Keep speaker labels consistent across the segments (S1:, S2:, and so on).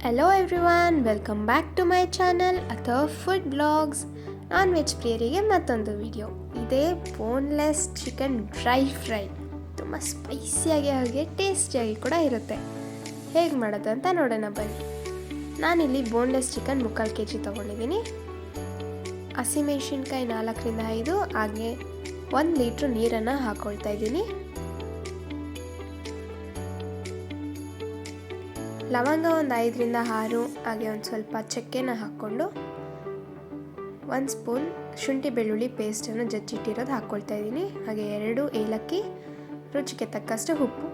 S1: Hello everyone, welcome back to my channel ಅಥವಾ food blogs. Non veg ಪ್ರಿಯರಿಗೆ ಮತ್ತೊಂದು video. ಇದೇ ಬೋನ್ಲೆಸ್ ಚಿಕನ್ ಡ್ರೈ ಫ್ರೈ. ತುಂಬ ಸ್ಪೈಸಿಯಾಗಿ ಹಾಗೆ ಟೇಸ್ಟಿಯಾಗಿ ಕೂಡ ಇರುತ್ತೆ. ಹೇಗೆ ಮಾಡೋದು ಅಂತ ನೋಡೋಣ ಬನ್ನಿ. ನಾನಿಲ್ಲಿ ಬೋನ್ಲೆಸ್ ಚಿಕನ್ 3/4 kg ತೊಗೊಂಡಿದ್ದೀನಿ. ಹಸಿಮೆಣಸಿನ್ಕಾಯಿ 4ರಿಂದ 5 ಹಾಗೆ 1 ಲೀಟ್ರ್ ನೀರನ್ನು ಹಾಕ್ಕೊಳ್ತಾ ಇದ್ದೀನಿ. ಲವಂಗ ಒಂದು 5ರಿಂದ 6 ಹಾಗೆ ಒಂದು ಸ್ವಲ್ಪ ಚಕ್ಕೆನ ಹಾಕ್ಕೊಂಡು 1 ಸ್ಪೂನ್ ಶುಂಠಿ ಬೆಳ್ಳುಳ್ಳಿ ಪೇಸ್ಟನ್ನು ಜಜ್ಜಿಟ್ಟಿರೋದು ಹಾಕ್ಕೊಳ್ತಾ ಇದ್ದೀನಿ. ಹಾಗೆ 2 ಏಲಕ್ಕಿ, ರುಚಿಗೆ ತಕ್ಕಷ್ಟು ಉಪ್ಪು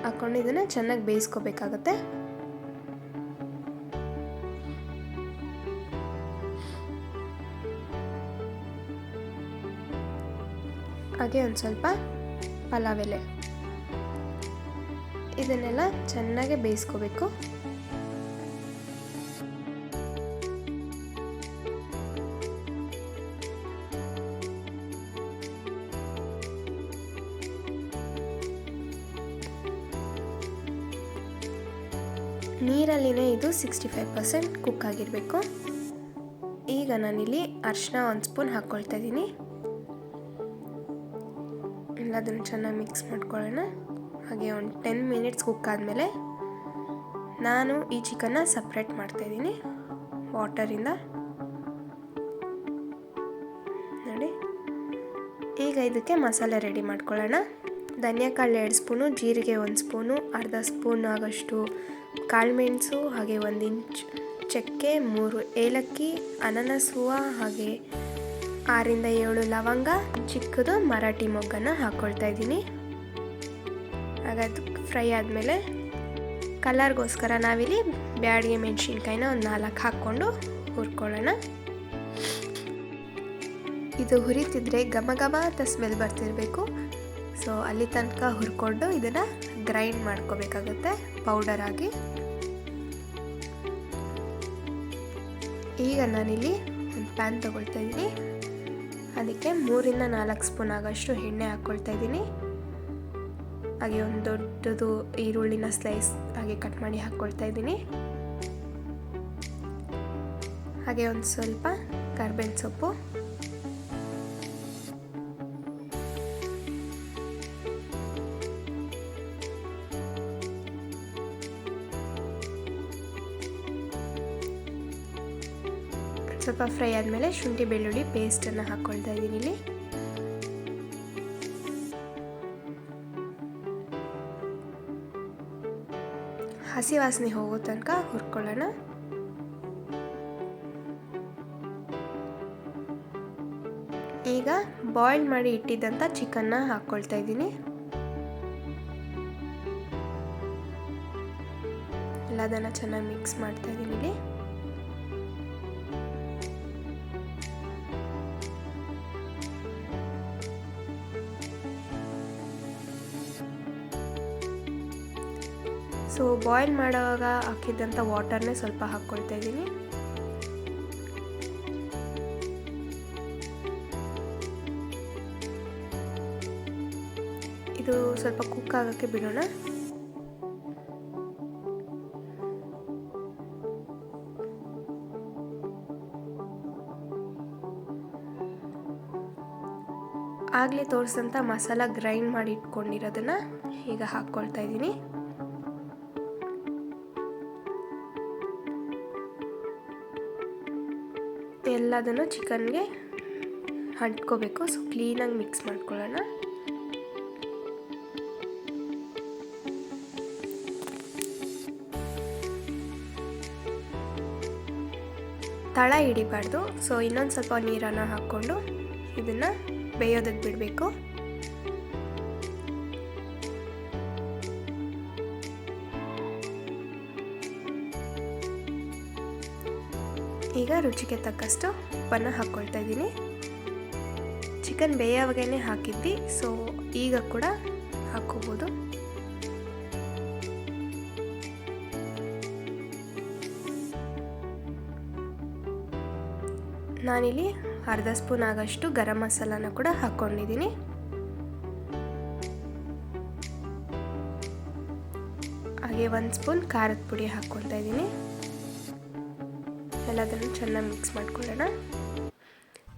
S1: ಹಾಕ್ಕೊಂಡು ಇದನ್ನು ಚೆನ್ನಾಗಿ ಬೇಯಿಸ್ಕೋಬೇಕಾಗತ್ತೆ. ಹಾಗೆ ಒಂದು ಸ್ವಲ್ಪ ಪಲಾವ್ ಎಲೆ, ಇದನ್ನೆಲ್ಲ ಚೆನ್ನಾಗಿ ಬೇಯಿಸ್ಕೋಬೇಕು. ನೀರಲ್ಲಿನೇ ಇದು 65% ಕುಕ್ ಆಗಿರಬೇಕು. ಈಗ ನಾನಿಲ್ಲಿ ಅರಿಶಿನ 1 ಸ್ಪೂನ್ ಹಾಕ್ಕೊಳ್ತಾ ಇದ್ದೀನಿ. ಎಲ್ಲದನ್ನು ಚೆನ್ನಾಗಿ ಮಿಕ್ಸ್ ಮಾಡ್ಕೊಳ್ಳೋಣ. ಹಾಗೆ ಒಂದು 10 ಮಿನಿಟ್ಸ್ ಕುಕ್ ಆದಮೇಲೆ ನಾನು ಈ ಚಿಕನ್ನ ಸಪ್ರೇಟ್ ಮಾಡ್ತಾಯಿದ್ದೀನಿ ವಾಟರಿಂದ. ನೋಡಿ, ಈಗ ಇದಕ್ಕೆ ಮಸಾಲೆ ರೆಡಿ ಮಾಡ್ಕೊಳ್ಳೋಣ. ಧನಿಯಾಕಾಳು 2 ಸ್ಪೂನು, ಜೀರಿಗೆ 1 ಸ್ಪೂನು, ಅರ್ಧ ಸ್ಪೂನ್ ಆಗೋಷ್ಟು ಕಾಳುಮೆಣಸು, ಹಾಗೆ 1 ಇಂಚ್ ಚಕ್ಕೆ, 3 ಏಲಕ್ಕಿ, ಅನಾನಸ್ ಹೂವು, ಹಾಗೆ 6ರಿಂದ 7 ಲವಂಗ, ಚಿಕ್ಕದು ಮರಾಠಿ ಮೊಗ್ಗನ್ನು ಹಾಕ್ಕೊಳ್ತಾ ಇದ್ದೀನಿ. ಹಾಗದು ಫ್ರೈ ಆದಮೇಲೆ ಕಲರ್ಗೋಸ್ಕರ ನಾವಿಲ್ಲಿ ಬ್ಯಾಡಿಗೆ ಮೆಣಸಿನ್ಕಾಯಿನ ಒಂದು 4 ಹಾಕ್ಕೊಂಡು ಹುರ್ಕೊಳ್ಳೋಣ. ಇದು ಹುರಿತಿದ್ರೆ ಘಮ ಘಮ ಅಂತ ಸ್ಮೆಲ್ ಬರ್ತಿರಬೇಕು. ಸೊ ಅಲ್ಲಿ ತನಕ ಹುರ್ಕೊಂಡು ಇದನ್ನು ಗ್ರೈಂಡ್ ಮಾಡ್ಕೋಬೇಕಾಗುತ್ತೆ ಪೌಡರ್ ಆಗಿ. ಈಗ ನಾನಿಲ್ಲಿ ಒಂದು ಪ್ಯಾನ್ ತೊಗೊಳ್ತಾ ಇದ್ದೀನಿ. ಅದಕ್ಕೆ 3ರಿಂದ 4 ಸ್ಪೂನ್ ಆಗೋಷ್ಟು ಎಣ್ಣೆ ಹಾಕ್ಕೊಳ್ತಾ ಇದ್ದೀನಿ. ಹಾಗೆ ಒಂದು ದೊಡ್ಡದು ಈರುಳ್ಳಿನ ಸ್ಲೈಸ್ ಹಾಗೆ ಕಟ್ ಮಾಡಿ ಹಾಕ್ಕೊಳ್ತಾ ಇದ್ದೀನಿ. ಹಾಗೆ ಒಂದು ಸ್ವಲ್ಪ ಕರ್ಬೇವಿನ ಸೊಪ್ಪು, ಸ್ವಲ್ಪ ಫ್ರೈ ಆದಮೇಲೆ ಶುಂಠಿ ಬೆಳ್ಳುಳ್ಳಿ ಪೇಸ್ಟನ್ನು ಹಾಕ್ಕೊಳ್ತಾ ಇದ್ದೀನಿ. ಇಲ್ಲಿ ಹಸಿ ವಾಸನೆ ಹೋಗೋ ತನಕ ಹುರ್ಕೊಳ್ಳೋಣ. ಈಗ ಬಾಯ್ಲ್ ಮಾಡಿ ಇಟ್ಟಿದ್ದಂಥ ಚಿಕನ್ನ ಹಾಕ್ಕೊಳ್ತಾ ಇದ್ದೀನಿ. ಎಲ್ಲದನ್ನು ಚೆನ್ನಾಗಿ ಮಿಕ್ಸ್ ಮಾಡ್ತಾ ಇದ್ದೀನಿ. ಇಲ್ಲಿ ಸೊ ಬಾಯ್ಲ್ ಮಾಡುವಾಗ ಹಾಕಿದ್ದಂಥ ವಾಟರ್ನೇ ಸ್ವಲ್ಪ ಹಾಕ್ಕೊಳ್ತಾ ಇದ್ದೀನಿ. ಇದು ಸ್ವಲ್ಪ ಕುಕ್ ಆಗೋಕ್ಕೆ ಬಿಡೋಣ. ಆಗಲೇ ತೋರಿಸಿದಂಥ ಮಸಾಲ ಗ್ರೈಂಡ್ ಮಾಡಿ ಇಟ್ಕೊಂಡಿರೋದನ್ನು ಈಗ ಹಾಕ್ಕೊಳ್ತಾ ಇದ್ದೀನಿ. ಎಲ್ಲದನ್ನು ಚಿಕನ್ಗೆ ಅಂಟ್ಕೋಬೇಕು. ಸೊ ಕ್ಲೀನಾಗಿ ಮಿಕ್ಸ್ ಮಾಡ್ಕೊಳ್ಳೋಣ. ತಳ ಹಿಡಿಬಾರ್ದು. ಸೊ ಇನ್ನೊಂದು ಸ್ವಲ್ಪ ನೀರನ್ನು ಹಾಕ್ಕೊಂಡು ಇದನ್ನು ಬೇಯೋದಕ್ಕೆ ಬಿಡಬೇಕು. ಈಗ ರುಚಿಗೆ ತಕ್ಕಷ್ಟು ಉಪ್ಪನ್ನು ಹಾಕ್ಕೊಳ್ತಾ ಇದ್ದೀನಿ. ಚಿಕನ್ ಬೇಯೋವಾಗೇ ಹಾಕಿದ್ವಿ, ಸೊ ಈಗ ಕೂಡ ಹಾಕ್ಕೋಬೋದು. ನಾನಿಲ್ಲಿ ಅರ್ಧ ಸ್ಪೂನ್ ಆಗೋಷ್ಟು ಗರಂ ಮಸಾಲಾನ ಕೂಡ ಹಾಕ್ಕೊಂಡಿದ್ದೀನಿ. ಹಾಗೆ ಹಾಗೆ 1 ಸ್ಪೂನ್ ಖಾರದ ಪುಡಿ ಹಾಕ್ಕೊಳ್ತಾ ಇದ್ದೀನಿ. ಎಲ್ಲದನ್ನು ಚೆನ್ನಾಗಿ ಮಿಕ್ಸ್ ಮಾಡ್ಕೊಳ್ಳೋಣ.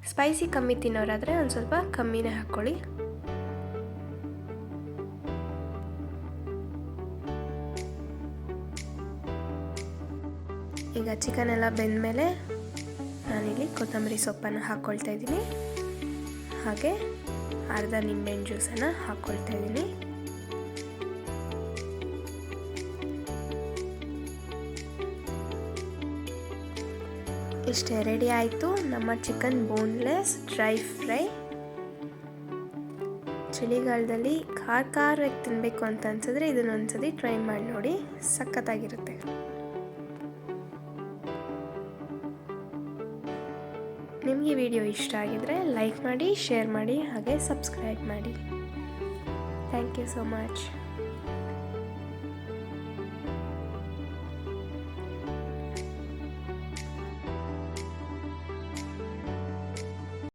S1: ಸ್ಪೈಸಿ ಕಮ್ಮಿ ತಿನ್ನೋರಾದರೆ ಒಂದು ಸ್ವಲ್ಪ ಕಮ್ಮಿನೇ ಹಾಕ್ಕೊಳ್ಳಿ. ಈಗ ಚಿಕನ್ ಎಲ್ಲ ಬೆಂದಮೇಲೆ ನಾನಿಲ್ಲಿ ಕೊತ್ತಂಬರಿ ಸೊಪ್ಪನ್ನು ಹಾಕ್ಕೊಳ್ತಾ ಇದ್ದೀನಿ. ಹಾಗೆ ಅರ್ಧ ನಿಂಬೆಹಣ್ಣು ಜ್ಯೂಸನ್ನು ಹಾಕ್ಕೊಳ್ತಾ ಇದ್ದೀನಿ. ಇಷ್ಟೇ, ರೆಡಿ ಆಯಿತು ನಮ್ಮ ಚಿಕನ್ ಬೋನ್ಲೆಸ್ ಡ್ರೈ ಫ್ರೈ. ಚಳಿಗಾಲದಲ್ಲಿ ಖಾರವಾಗಿ ತಿನ್ನಬೇಕು ಅಂತ ಅನ್ಸಿದ್ರೆ ಇದನ್ನೊಂದ್ಸತಿ ಟ್ರೈ ಮಾಡಿ ನೋಡಿ, ಸಖತ್ತಾಗಿರುತ್ತೆ. ನಿಮಗೆ ವಿಡಿಯೋ ಇಷ್ಟ ಆಗಿದ್ರೆ ಲೈಕ್ ಮಾಡಿ, ಶೇರ್ ಮಾಡಿ, ಹಾಗೆ ಸಬ್ಸ್ಕ್ರೈಬ್ ಮಾಡಿ. Thank you so much.